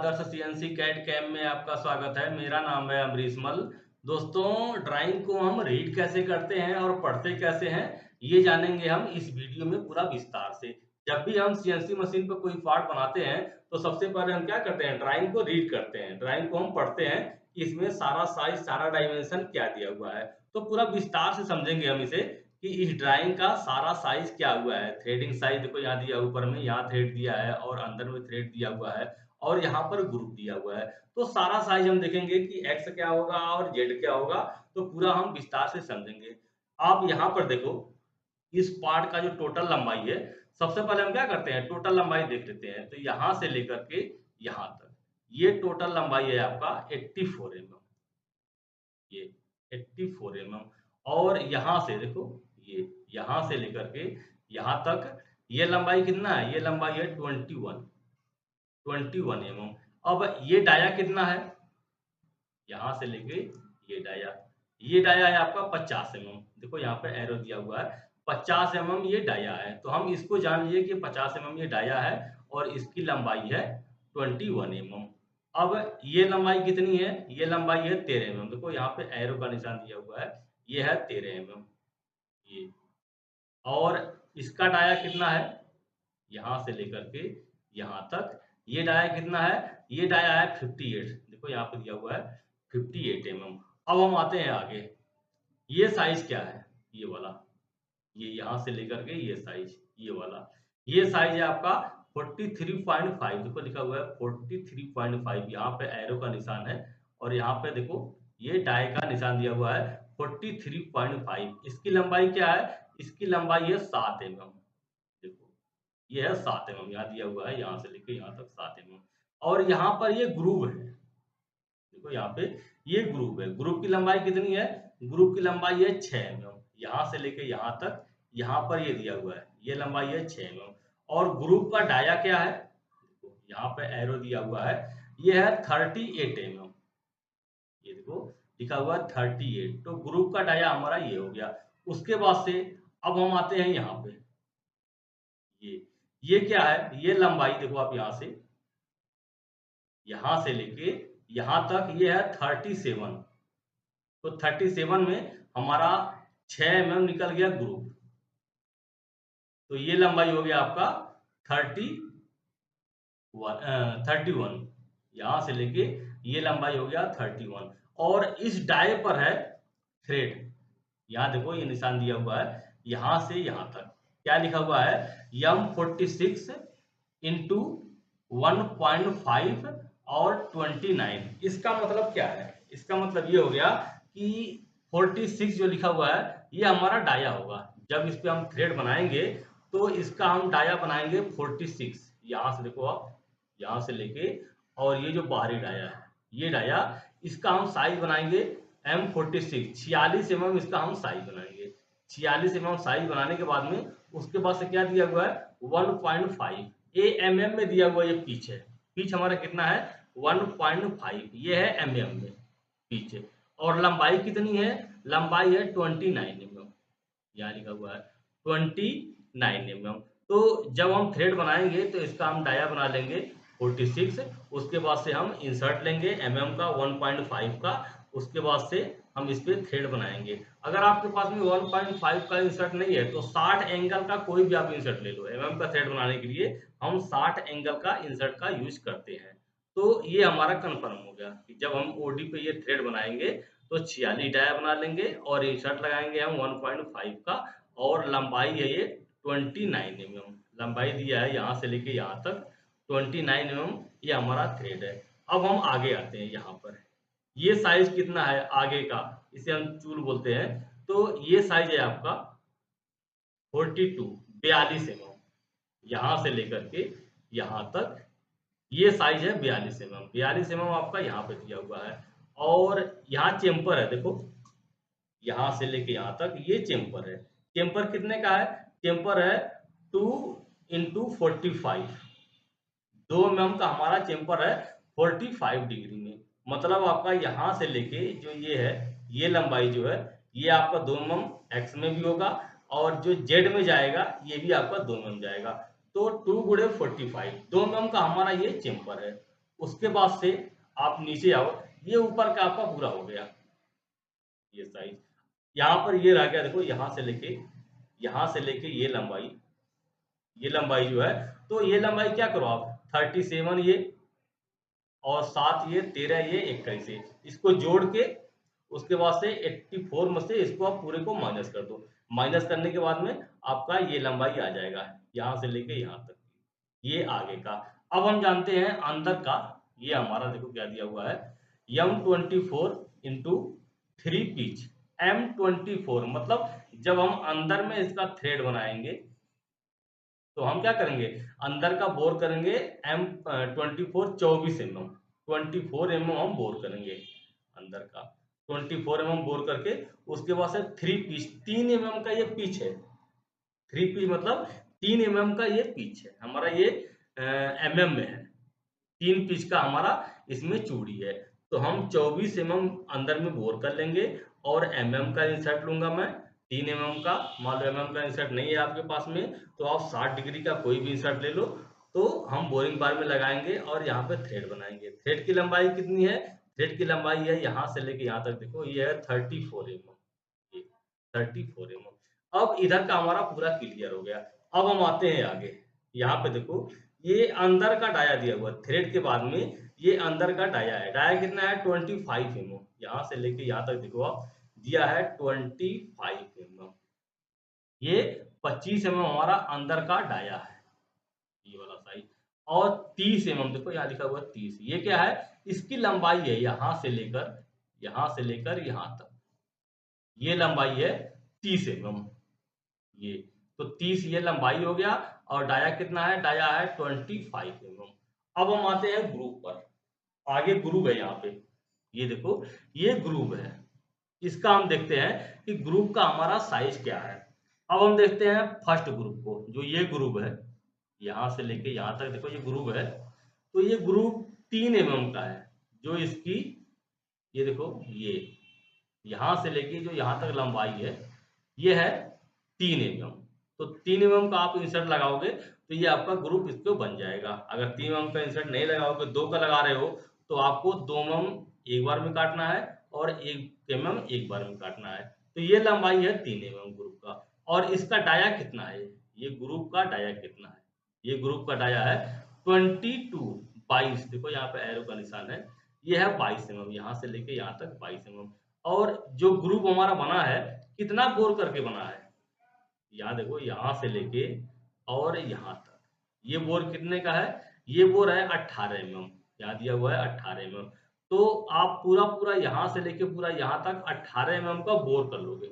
आदर्श CNC CAD cam में आपका स्वागत है। मेरा नाम है अमरीश मल। दोस्तों, ड्राइंग को हम रीड कैसे करते हैं और पढ़ते कैसे हैं, ये जानेंगे हम इस वीडियो में पूरा विस्तार से। जब भी हम सीएनसी मशीन पर कोई पार्ट बनाते हैं, तो सबसे पहले हम क्या करते हैं, ड्राइंग को रीड करते हैं, ड्राइंग को हम पढ़ते हैं कि इसमें सारा साइज, सारा डायमेंशन क्या दिया हुआ है। तो पूरा विस्तार से समझेंगे हम इसे कि इस ड्राइंग का सारा साइज क्या हुआ है। थ्रेडिंग साइज देखो यहाँ दिया, ऊपर में यहाँ थ्रेड दिया है और अंदर में थ्रेड दिया हुआ है और यहाँ पर ग्रुप दिया हुआ है। तो सारा साइज हम देखेंगे कि एक्स क्या होगा और जेड क्या होगा, तो पूरा हम विस्तार से समझेंगे। आप यहाँ पर देखो, इस पार्ट का जो टोटल लंबाई है, सबसे पहले हम क्या करते हैं, टोटल लंबाई देख लेते हैं। तो यहाँ से लेकर के यहाँ तक ये टोटल लंबाई है आपका 84 mm, ये 84 mm। और यहाँ से देखो, ये यहाँ से लेकर के यहाँ तक ये लंबाई कितना है, ये लंबाई है 21 mm। अब ये डाया कितना है, यहाँ से लेके ये डाया है आपका 50 mm। देखो यहाँ पे एरो दिया हुआ है, 50 mm ये डाया है। तो हम इसको जान लिए कि 50 mm ये डाया है और इसकी लंबाई है 21 mm। अब ये लंबाई कितनी है, ये लंबाई है 13 mm। देखो यहाँ पे एरो का निशान दिया हुआ है, ये है 13 mm ये। और इसका डाया कितना है, यहाँ से लेकर के यहाँ तक ये डाया कितना है, ये डाया है 58। देखो यहाँ पे दिया हुआ है 58 mm। अब हम आते हैं आगे, ये साइज क्या है, ये वाला, ये यहाँ से लेकर के ये साइज, ये वाला, ये साइज है आपका 43.5। देखो लिखा हुआ है 43.5, यहाँ पे एरो का निशान है और यहाँ पे देखो ये डाई का निशान दिया हुआ है 43.5। इसकी लंबाई क्या है, इसकी लंबाई है 7 mm। देखो ये है 7 mm, यहाँ दिया हुआ है, यहाँ से लेके यहाँ तक 7 mm। और यहाँ पर ये ग्रूव है, देखो यहाँ पे ये ग्रुप है, ग्रुप की लंबाई कितनी है, ग्रुप की लंबाई है 6 mm। यहाँ से लेके यहाँ तक, यहाँ पर ये दिया हुआ है, ये लंबाई है 6 mm। और ग्रुप का डाया क्या है, देखो यहाँ पे एरो दिया हुआ है, ये है 38 mm। ये देखो लिखा हुआ है 38। तो ग्रुप का डाया हमारा ये हो गया। उसके बाद से अब हम आते हैं यहाँ पे, ये क्या है, ये लंबाई देखो आप यहाँ से लेके यहाँ तक ये है 37। तो 37 में हमारा 6 mm निकल गया ग्रुप। तो ये लंबाई हो गया आपका 31, यहाँ से लेके ये लंबाई हो गया 31। और इस डाई पर है थ्रेड, यहाँ देखो ये निशान दिया हुआ है, यहाँ से यहाँ तक क्या लिखा हुआ है, M46 इंटू 1.5 और 29। इसका मतलब क्या है, इसका मतलब ये हो गया कि 46 जो लिखा हुआ है ये हमारा डाया होगा। जब इस पे हम थ्रेड बनाएंगे तो इसका हम डाया बनाएंगे 46। यहाँ से देखो आप, यहाँ से लेके और ये जो बाहरी डाया है, ये डाया, इसका हम साइज बनाएंगे M46, 46 mm इसका हम साइज बनाएंगे। 46 mm साइज बनाने के बाद में उसके बाद से क्या दिया हुआ है 1.5 mm में दिया हुआ, ये पिच है, पिच हमारा कितना है 1.5, ये है mm में पिच। और लंबाई कितनी है, लंबाई है 29 mm, यहाँ लिखा हुआ है 29 mm। तो जब हम थ्रेड बनाएंगे तो इसका हम डाया बना लेंगे 46। उसके बाद से हम इंसर्ट लेंगे mm का 1.5 का, उसके बाद से हम इस पे थ्रेड बनाएंगे। अगर आपके पास में 1.5 का इंसर्ट नहीं है तो 60 एंगल का कोई भी आप इंसर्ट ले लो। mm का थ्रेड बनाने के लिए हम 60 एंगल का इंसर्ट का यूज करते हैं। तो ये हमारा कंफर्म हो गया कि जब हम ओडी पे ये थ्रेड बनाएंगे तो 46 डाया बना लेंगे और इंसर्ट लगाएंगे हम 1.5 का, और लंबाई है ये 29 mm लंबाई दिया है, यहाँ से लेके यहाँ तक 29 mm ये हमारा थ्रेड है। अब हम आगे आते हैं, यहाँ पर ये साइज कितना है आगे का, इसे हम चूल बोलते हैं। तो ये साइज है आपका 42 mm, यहाँ से लेकर के यहाँ तक ये साइज है 42 mm। 42 mm आपका यहाँ पे दिया हुआ है। और यहाँ चेम्पर है, देखो यहाँ से लेके यहाँ तक ये चेम्पर है। चेम्पर कितने का है, चेम्पर है 2x45, 2 mm का हमारा चेम्पर है 45 डिग्री में। मतलब आपका यहाँ से लेके जो ये है, ये लंबाई जो है ये आपका 2 mm एक्स में भी होगा और जो जेड में जाएगा ये भी आपका 2 mm जाएगा। तो 2 गुणे 45, 2 mm का हमारा ये चेम्पर है। उसके बाद से आप नीचे आओ, ये ऊपर का आपका पूरा हो गया ये साइज। यहाँ पर ये रह गया, देखो यहाँ से लेके ये लंबाई जो है, तो ये लंबाई क्या करो आप 37 ये और 7 ये 13 ये 21 ये इसको जोड़ के उसके बाद से 84 में से इसको आप पूरे को माइनस कर दो। माइनस करने के बाद में आपका ये लंबाई आ जाएगा यहाँ से लेके यहाँ तक, ये आगे का। अब हम जानते हैं अंदर का, ये हमारा देखो क्या दिया हुआ है M24 इंटू 3 पिच। M24 मतलब जब हम अंदर में इसका थ्रेड बनाएंगे तो हम क्या करेंगे, अंदर का बोर करेंगे M24 24 mm हम बोर करेंगे अंदर का 24 mm बोर करके उसके बाद से 3 पिच 3 mm का ये पिच है। 3 पिच मतलब 3 mm का ये पिच है हमारा, ये mm में है। 3 पिच का हमारा इसमें चूड़ी है, तो हम 24 mm अंदर में बोर कर लेंगे और mm का इंसर्ट लूंगा मैं 3 mm का। मान लो mm का इंसर्ट नहीं है आपके पास में तो आप 60 डिग्री का कोई भी इंसर्ट ले लो, तो हम बोरिंग बार में लगाएंगे और यहाँ पे थ्रेड बनाएंगे। थ्रेड की लंबाई कितनी है, थ्रेड की लंबाई है यहाँ से लेके यहाँ तक, देखो ये है 34 mm, ये 34 mm। अब इधर का हमारा पूरा क्लियर हो गया। अब हम आते हैं आगे, यहाँ पे देखो ये अंदर का डाया दिया हुआ थ्रेड के बाद में, ये अंदर का डाया है। डाया कितना है 25 mm, यहाँ से लेके यहाँ तक देखो आप दिया है 25 mm। ये 25 mm हमारा अंदर का डाया है ये वाला साइज। और 30 mm देखो यहाँ लिखा हुआ 30, ये क्या है, इसकी लंबाई है यहाँ से लेकर यहाँ तक, ये लंबाई है 30 mm ये। तो 30 ये लंबाई हो गया और डाया कितना है, डाया है 25 mm। अब हम आते हैं ग्रुप पर। आगे ग्रुप है यहाँ पे, ये देखो ये ग्रुप है, इसका हम देखते हैं कि ग्रुप का हमारा साइज क्या है। अब हम देखते हैं फर्स्ट ग्रुप को, जो ये ग्रुप है यहाँ से लेके यहाँ तक देखो ये ग्रुप है, तो ये ग्रुप 3 mm का है। जो इसकी ये देखो ये यहाँ से लेके जो यहाँ तक लंबाई है ये है 3 mm। तो 3 mm का आप इंसर्ट लगाओगे तो ये आपका ग्रुप इसको बन जाएगा। अगर 3 mm का इंसर्ट नहीं लगाओगे, 2 का लगा रहे हो तो आपको 2 mm एक बार में काटना है और 1 mm एक बार में काटना है। तो ये लंबाई है 3 mm ग्रुप का। और इसका डाया कितना है, ये ग्रुप का डाया कितना है, ये ग्रुप का डाया है 22 देखो यहाँ पे एरो का निशान है, ये है 22 mm, यहाँ से लेके यहाँ तक 22 mm। और जो ग्रुप हमारा बना है कितना बोर करके बना है, यहाँ देखो यहाँ से लेके और यहाँ तक ये बोर कितने का है, ये बोर है 18 mm, यहाँ दिया हुआ है 18 mm। तो आप पूरा पूरा यहाँ से लेके पूरा यहाँ तक 18 mm का बोर कर लोगे,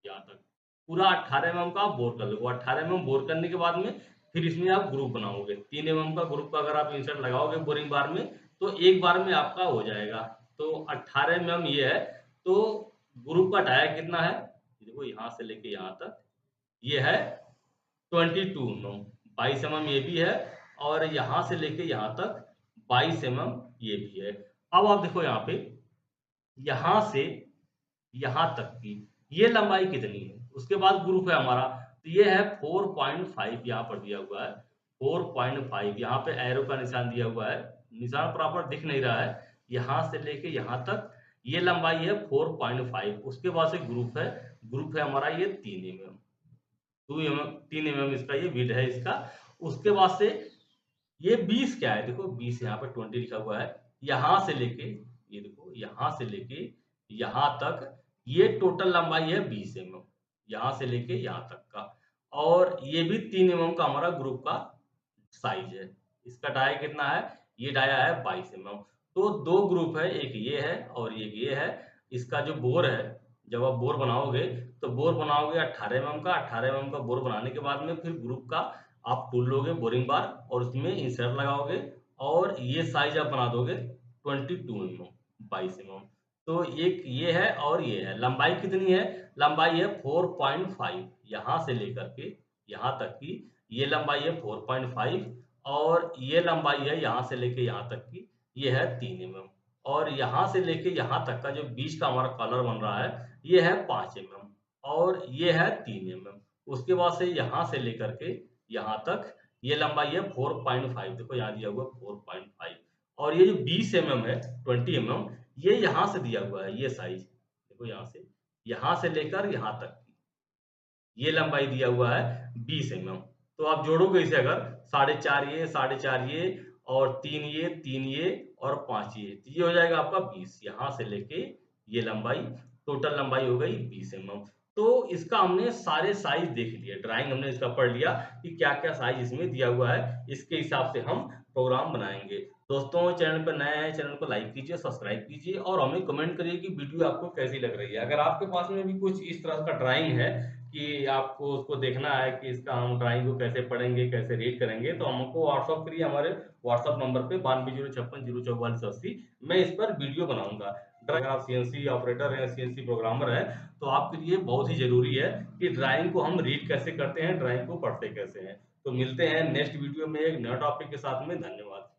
यहाँ तक पूरा 18 mm का आप बोर कर लोगे। 18 mm बोर करने के बाद में फिर इसमें आप ग्रुप बनाओगे। 3 mm का ग्रुप का अगर आप इंसर्ट लगाओगे बोरिंग बार में तो एक बार में आपका हो जाएगा। तो 18 mm ये है। तो ग्रुप का डाया कितना है, देखो यहाँ से लेके यहाँ तक ये है 22 mm, 22 mm ये भी है और यहाँ से लेके यहाँ तक 22 mm ये भी है। अब आप देखो यहाँ पे यहाँ से यहाँ तक की ये लंबाई कितनी है, उसके बाद ग्रुप है हमारा, तो ये है 4.5 यहाँ पर दिया हुआ है 4.5। यहाँ पे एरो का निशान दिया हुआ है, निशान प्रॉपर दिख नहीं रहा है। यहाँ से लेके यहाँ तक ये लंबाई है 4.5। उसके बाद से ग्रुप है हमारा ये 3 mm, 3 mm इसका ये विड्थ है इसका। उसके बाद से ये 20 क्या है, देखो 20 यहाँ पर 20 लिखा हुआ है। यहाँ से लेके ये देखो यहाँ से लेके यहाँ तक ये टोटल लंबाई है 20 mm, यहाँ से लेके यहाँ तक का। और ये भी 3 mm का हमारा ग्रुप का साइज है। इसका डाया कितना है, ये डाया है 22 mm। तो 2 ग्रुप है, एक ये है और एक ये है। इसका जो बोर है, जब आप बोर बनाओगे तो बोर बनाओगे 18 mm का। 18 mm का बोर बनाने के बाद में फिर ग्रुप का आप टूल लोगे बोरिंग बार और उसमें इंसर्ट लगाओगे और ये साइज आप बना दोगे 22 mm, 22 mm। तो एक ये है और ये है। लंबाई कितनी है, लंबाई है 4.5, यहाँ से लेकर के यहाँ तक की ये लंबाई है 4.5 और ये लंबाई है यहाँ से लेके यहाँ तक की ये है 3 mm। और यहाँ से लेके यहाँ तक का जो बीच का हमारा कॉलर बन रहा है ये है 5 mm और ये है 3 mm। उसके बाद से यहाँ से लेकर के यहाँ तक ये लंबाई है 4.5, देखो यहाँ दिया हुआ 4.5 और ये जो 20 mm है, 20 mm, ये यहाँ से दिया हुआ है, ये साइज देखो, यहाँ से लेकर यहाँ तक ये लंबाई दिया हुआ है 20 mm। तो आप जोड़ोगे इसे अगर 4.5 ये और 3 ये और 5 ये, तो ये हो जाएगा आपका 20, यहाँ से लेके ये लंबाई, टोटल लंबाई हो गई 20 mm। तो इसका हमने सारे साइज देख लिए, ड्राइंग हमने इसका पढ़ लिया कि क्या-क्या साइज इसमें दिया हुआ है, इसके हिसाब से हम प्रोग्राम बनाएंगे। दोस्तों, चैनल पर नए हैं, चैनल को लाइक कीजिए, सब्सक्राइब कीजिए और हमें कमेंट करिए कि वीडियो आपको कैसी लग रही है। अगर आपके पास में भी कुछ इस तरह का ड्राइंग है कि आपको उसको देखना है कि इसका हम ड्राइंग को कैसे पढ़ेंगे, कैसे रीड करेंगे, तो हमको व्हाट्सएप करिए हमारे व्हाट्सएप नंबर पे 9206504480। मैं इस पर वीडियो बनाऊँगा। अगर आप सीएनसी ऑपरेटर हैं, सीएनसी प्रोग्रामर हैं, तो आपके लिए बहुत ही ज़रूरी है कि ड्राइंग को हम रीड कैसे करते हैं, ड्राइंग को पढ़ते कैसे हैं। तो मिलते हैं नेक्स्ट वीडियो में एक नए टॉपिक के साथ में। धन्यवाद।